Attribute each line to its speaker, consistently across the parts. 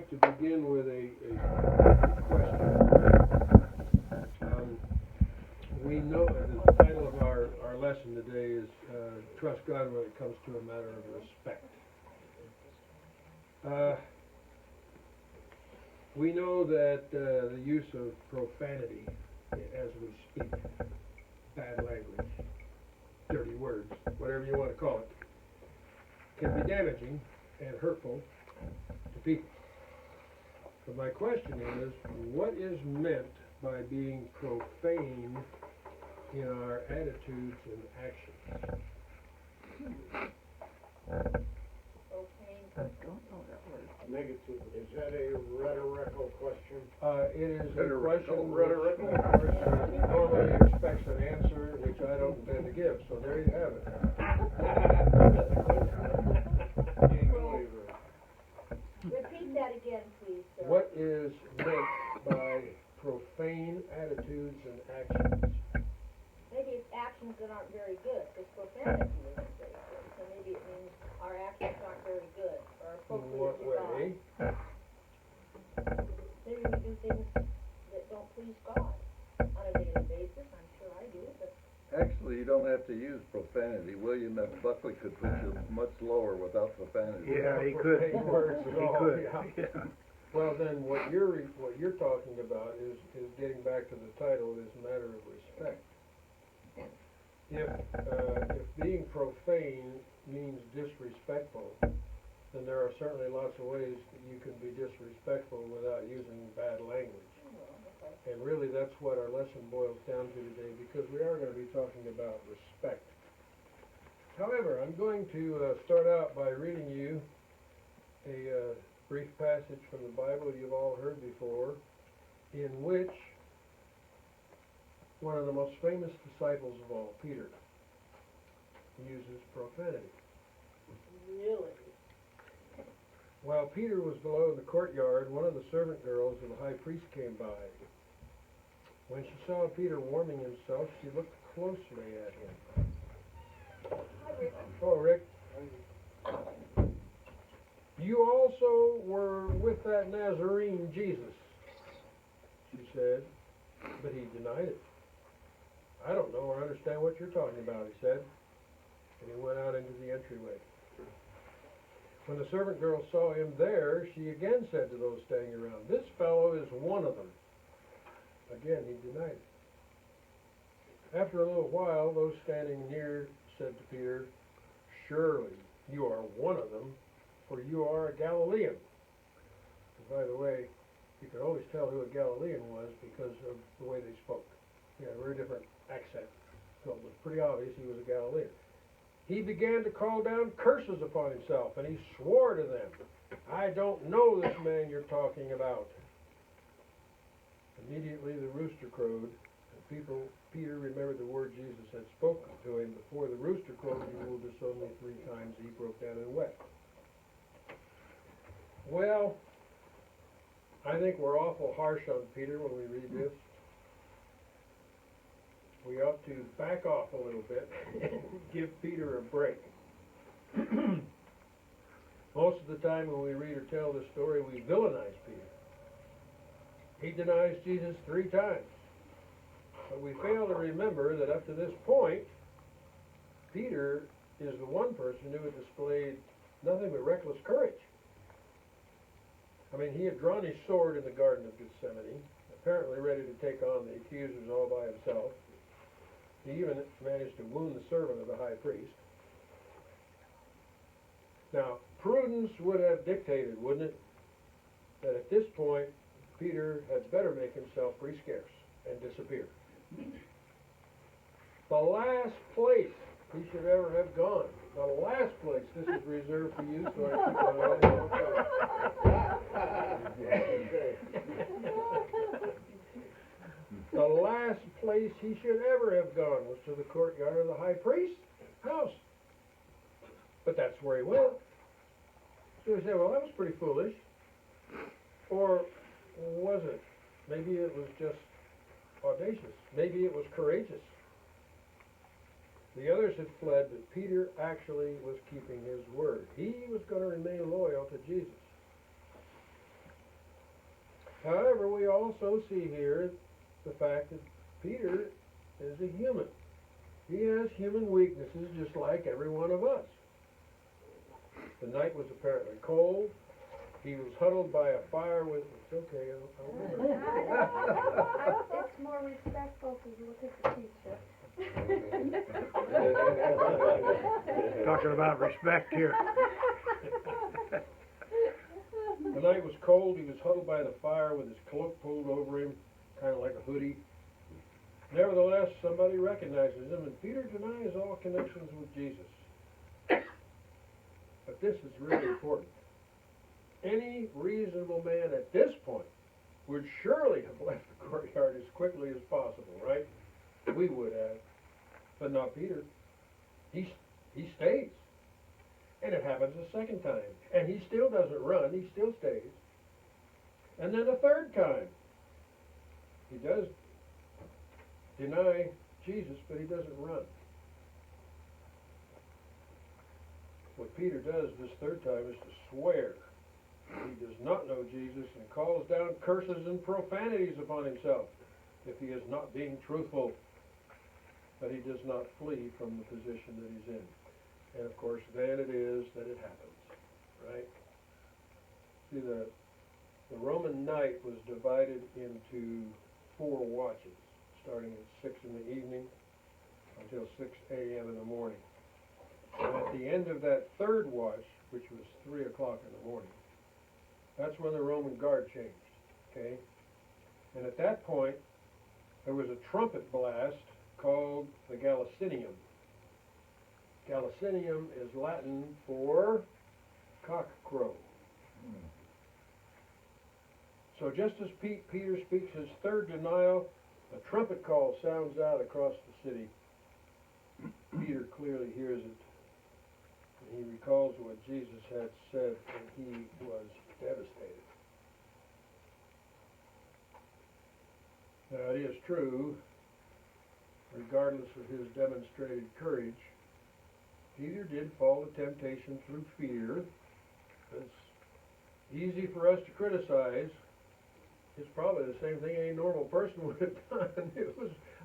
Speaker 1: like to begin with a question. We know the title of our lesson today is Trust God when it comes to a matter of respect. We know that the use of profanity as we speak, bad language, dirty words, whatever you want to call it, can be damaging and hurtful to people. But my question is, what is meant by being profane in our attitudes and actions?
Speaker 2: Profane.
Speaker 3: I don't know that word.
Speaker 4: Negative. Is that a rhetorical question?
Speaker 1: It is a question
Speaker 4: Rhetoric.
Speaker 1: which, of course, normally expects an answer, which I don't intend to give. So there you have it.
Speaker 2: Repeat that again, please, sir.
Speaker 1: What is meant by profane attitudes and actions?
Speaker 2: Maybe it's actions that aren't very good, because profanity isn't very good. So maybe it means our actions aren't very good, or
Speaker 1: In
Speaker 2: appropriate
Speaker 1: what
Speaker 2: to
Speaker 1: way?
Speaker 2: God. Maybe we do things that don't please God on a daily basis. I'm sure I do, but
Speaker 3: Actually, you don't have to use profanity. William F. Buckley could put you much lower without profanity.
Speaker 4: Yeah, he could.
Speaker 1: Profane words at
Speaker 4: He
Speaker 1: all,
Speaker 4: could.
Speaker 1: yeah. Well, then, what you're talking about is getting back to the title, is a matter of respect. If being profane means disrespectful, then there are certainly lots of ways that you can be disrespectful without using bad language. And really, that's what our lesson boils down to today, because we are going to be talking about respect. However, I'm going to start out by reading you a brief passage from the Bible you've all heard before, in which one of the most famous disciples of all, Peter, uses profanity.
Speaker 2: really.
Speaker 1: While Peter was below in the courtyard, one of the servant girls of the high priest came by. When she saw Peter warming himself, she looked closely at him.
Speaker 2: Hi, Rick.
Speaker 1: Oh, Rick, you also were with that Nazarene Jesus, she said, but he denied it. I don't know or understand what you're talking about, he said, and he went out into the entryway. When the servant girl saw him there, she again said to those staying around, "This fellow is one of them." Again, he denied it. After a little while, those standing near said to Peter, "Surely you are one of them, for you are a Galilean." And by the way, you could always tell who a Galilean was because of the way they spoke. He had a very different accent, so it was pretty obvious he was a Galilean. He began to call down curses upon himself, and he swore to them, "I don't know this man you're talking about." Immediately the rooster crowed, and Peter remembered the word Jesus had spoken to him. Before the rooster crowed, you will disown me 3 times. He broke down and wept. Well, I think we're awful harsh on Peter when we read this. We ought to back off a little bit and give Peter a break. Most of the time when we read or tell this story, we villainize Peter. He denies Jesus 3 times. But we fail to remember that up to this point, Peter is the one person who had displayed nothing but reckless courage. I mean, he had drawn his sword in the Garden of Gethsemane, apparently ready to take on the accusers all by himself. He even managed to wound the servant of the high priest. Now, prudence would have dictated, wouldn't it, that at this point, Peter had better make himself pretty scarce and disappear. The last place he should ever have gone. The last place. This is reserved for you, so I keep on The last place he should ever have gone was to the courtyard of the high priest's house. But that's where he went. So we say, well, that was pretty foolish. Or was it? Maybe it was just audacious. Maybe it was courageous. The others had fled, but Peter actually was keeping his word. He was going to remain loyal to Jesus. However, we also see here the fact that Peter is a human. He has human weaknesses just like every one of us. The night was apparently cold. He was huddled by a fire with, it's okay, I'll remember.
Speaker 5: It's more respectful to look at the teacher.
Speaker 6: Talking about respect here.
Speaker 1: The night was cold. He was huddled by the fire with his cloak pulled over him, kind of like a hoodie. Nevertheless, somebody recognizes him, and Peter denies all connections with Jesus. But this is really important. Any reasonable man at this point would surely have left the courtyard as quickly as possible, right? We would have. But not Peter. He stays. And it happens a second time. And he still doesn't run, he still stays. And then a third time. He does deny Jesus, but he doesn't run. What Peter does this third time is to swear he does not know Jesus and calls down curses and profanities upon himself if he is not being truthful. But he does not flee from the position that he's in. And of course, then it is that it happens, right? See, the Roman night was divided into 4 watches, starting at 6 in the evening until 6 a.m. in the morning. And at the end of that third watch, which was 3 o'clock in the morning, that's when the Roman guard changed, okay? And at that point, there was a trumpet blast called the Gallicinium. Gallicinium is Latin for cock crow. So just as Peter speaks his third denial, a trumpet call sounds out across the city. Peter clearly hears it. And he recalls what Jesus had said, and he was devastated. Now it is true, regardless of his demonstrated courage, Peter did fall to temptation through fear. It's easy for us to criticize. It's probably the same thing any normal person would have done.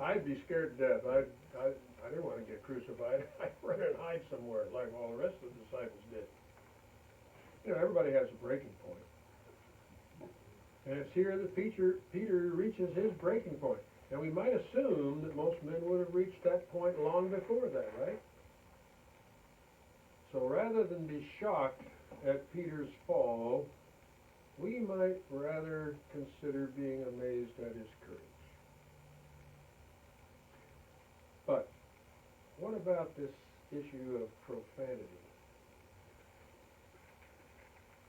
Speaker 1: I'd be scared to death. I didn't want to get crucified. I'd run and hide somewhere like all the rest of the disciples did. You know, everybody has a breaking point. And it's here that Peter reaches his breaking point. And we might assume that most men would have reached that point long before that, right? So rather than be shocked at Peter's fall, we might rather consider being amazed at his courage. But what about this issue of profanity?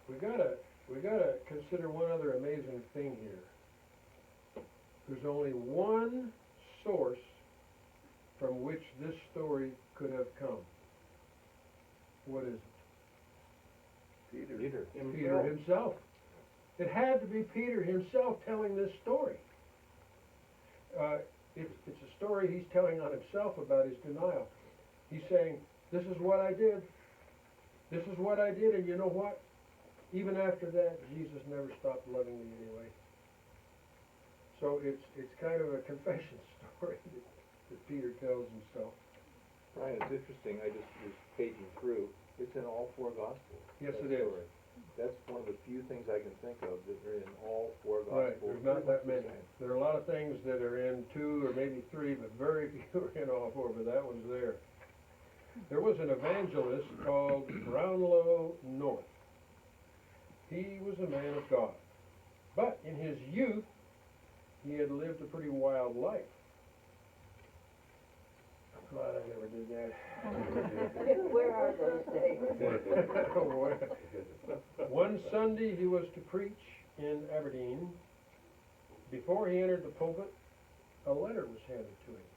Speaker 1: We gotta consider one other amazing thing here. There's only one source from which this story could have come. What is it?
Speaker 3: Peter.
Speaker 1: Peter himself. It had to be Peter himself telling this story. It's a story he's telling on himself about his denial. He's saying, this is what I did. This is what I did, and you know what? Even after that, Jesus never stopped loving me anyway. So it's kind of a confession story that Peter tells himself.
Speaker 7: Right, it's interesting, I just was paging through, it's in all 4 Gospels.
Speaker 1: Yes,
Speaker 7: that
Speaker 1: it is.
Speaker 7: story. That's one of the few things I can think of that are in all 4
Speaker 1: Right,
Speaker 7: Gospels.
Speaker 1: there's not that many.
Speaker 7: Pretty much
Speaker 1: There are a lot of things that are in 2 or maybe 3, but very few are in all 4, but that one's there. There was an evangelist called Brownlow North. He was a man of God. But in his youth, he had lived a pretty wild life. I'm glad I never did that.
Speaker 2: Where are those days?
Speaker 1: One Sunday he was to preach in Aberdeen. Before he entered the pulpit, a letter was handed to him.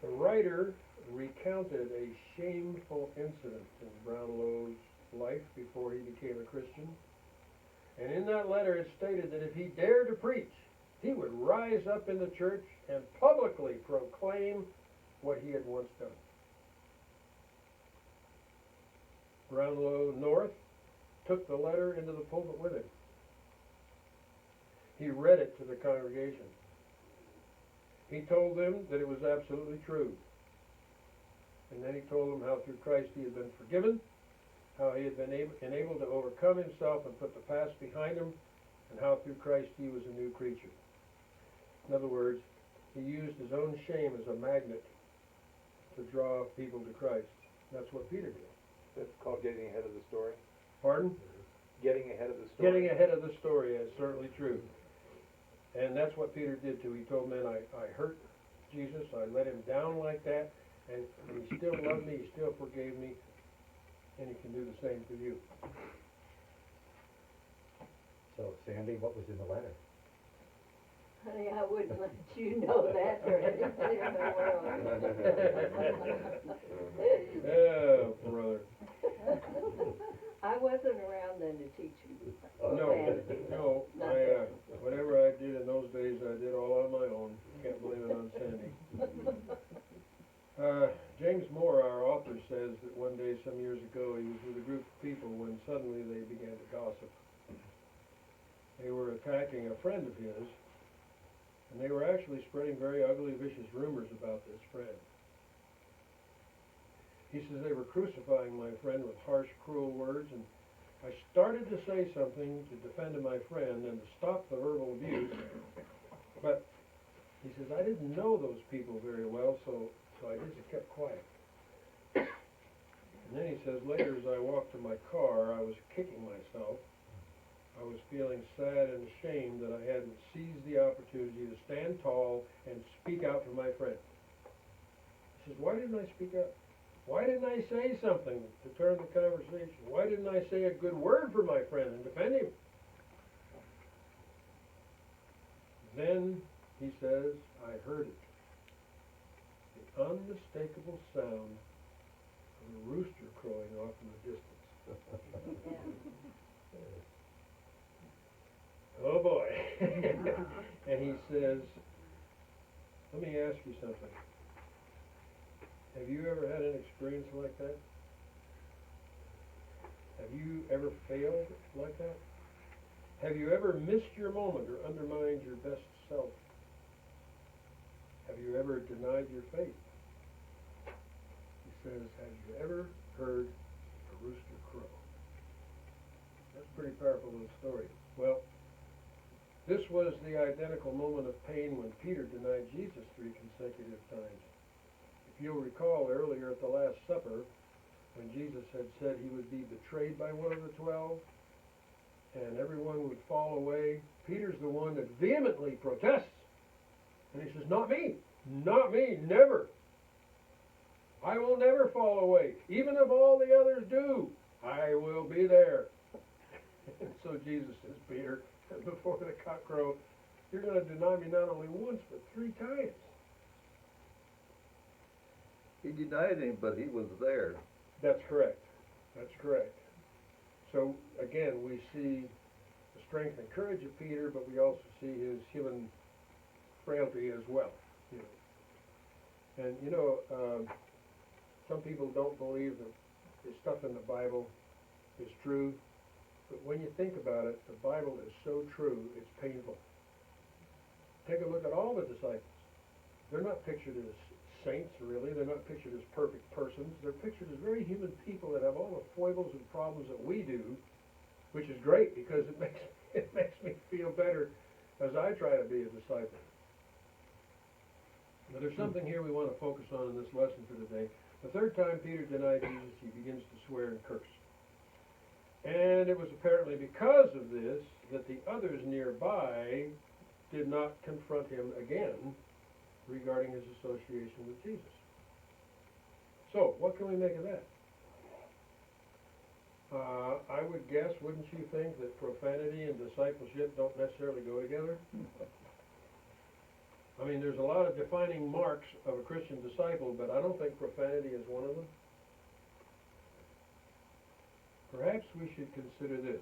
Speaker 1: The writer recounted a shameful incident in Brownlow's life before he became a Christian. And in that letter it stated that if he dared to preach, he would rise up in the church and publicly proclaim what he had once done. Brownlow North took the letter into the pulpit with him. He read it to the congregation. He told them that it was absolutely true. And then he told them how through Christ he had been forgiven, how he had been enabled to overcome himself and put the past behind him, and how through Christ he was a new creature. In other words, he used his own shame as a magnet to draw people to Christ. That's what Peter did.
Speaker 7: That's called getting ahead of the story.
Speaker 1: Pardon?
Speaker 7: Getting ahead of the story.
Speaker 1: Getting ahead of the story is certainly true. And that's what Peter did too. He told men, I hurt Jesus, I let him down like that, and he still loved me, he still forgave me, and he can do the same for you.
Speaker 6: So Sandy, what was in the letter?
Speaker 2: Honey, I wouldn't let you know that for anything in the world.
Speaker 1: Oh, brother.
Speaker 2: I wasn't around then to teach you.
Speaker 1: No, whatever I did in those days, I did all on my own. Can't blame it on Sandy. James Moore, our author, says that one day some years ago he was with a group of people when suddenly they began to gossip. They were attacking a friend of his, and they were actually spreading very ugly, vicious rumors about this friend. He says they were crucifying my friend with harsh, cruel words, and I started to say something to defend my friend and to stop the verbal abuse, but he says I didn't know those people very well, so I just kept quiet. And then he says later as I walked to my car, I was kicking myself. I was feeling sad and ashamed that I hadn't seized the opportunity to stand tall and speak out for my friend. He says, why didn't I speak up? Why didn't I say something to turn the conversation? Why didn't I say a good word for my friend and defend him? Then, he says, I heard it. The unmistakable sound of a rooster crowing off in the distance. Oh boy. And he says, let me ask you something. Have you ever had an experience like that? Have you ever failed like that? Have you ever missed your moment or undermined your best self? Have you ever denied your faith? He says, have you ever heard a rooster crow? That's a pretty powerful little story. Well, this was the identical moment of pain when Peter denied Jesus 3 consecutive times. If you'll recall earlier at the Last Supper, when Jesus had said he would be betrayed by one of the 12, and everyone would fall away, Peter's the one that vehemently protests. And he says, not me, never. I will never fall away. Even if all the others do, I will be there. And so Jesus says, Peter, before the cock crow, you're going to deny me not only once, but 3 times.
Speaker 3: He denied him, but he was there.
Speaker 1: That's correct. That's correct. So, again, we see the strength and courage of Peter, but we also see his human frailty as well. You know. And, you know, some people don't believe that the stuff in the Bible is true, but when you think about it, the Bible is so true, it's painful. Take a look at all the disciples. They're not pictured as saints, really. They're not pictured as perfect persons. They're pictured as very human people that have all the foibles and problems that we do, which is great because it makes me feel better as I try to be a disciple. But there's something here we want to focus on in this lesson for today. The third time Peter denied Jesus, he begins to swear and curse. And it was apparently because of this that the others nearby did not confront him again regarding his association with Jesus. So, what can we make of that? I would guess, wouldn't you think, that profanity and discipleship don't necessarily go together? I mean, there's a lot of defining marks of a Christian disciple, but I don't think profanity is one of them. Perhaps we should consider this.